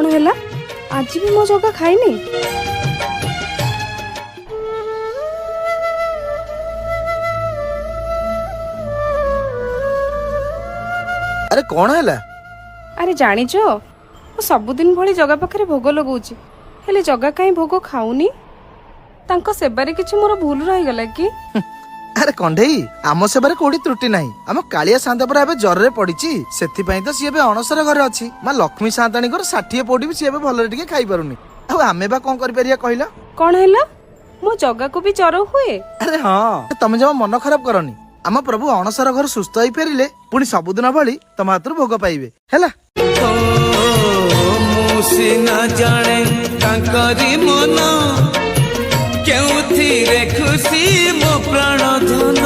कौन है आज भी मो जगह खाइनी। अरे कौन है? अरे जानिच मु सबुदिन भली जगह पाखे भोग लगौची हेले जगह कहीं भोग खाऊनी। तांको सेबारे किछि मोर भूल रही गला कि? अरे कंढेई आम सेबारे कोडी त्रुटि नाही। आम कालिया सांतापुरा एबे जर रे पडिची सेति पई तो सी एबे अणसर घर अछि। मां लक्ष्मी सांतानी घर 60 पोडी भी सी एबे भलरे टिके खाई पारुनी। आ आमे बा कोन करि परिया कहिला? कौन है मो जगह को भी जर हुए? अरे हां तमे जमा मन खराब करनी। आम प्रभु अणसर घर सुस्थ होई फेरिले पुनी सबुदिन भली तम हातरु भोग पाइबे हैला। मुसिना जाने तांकरी मन केउथि रे खुशी मो प्राण धन।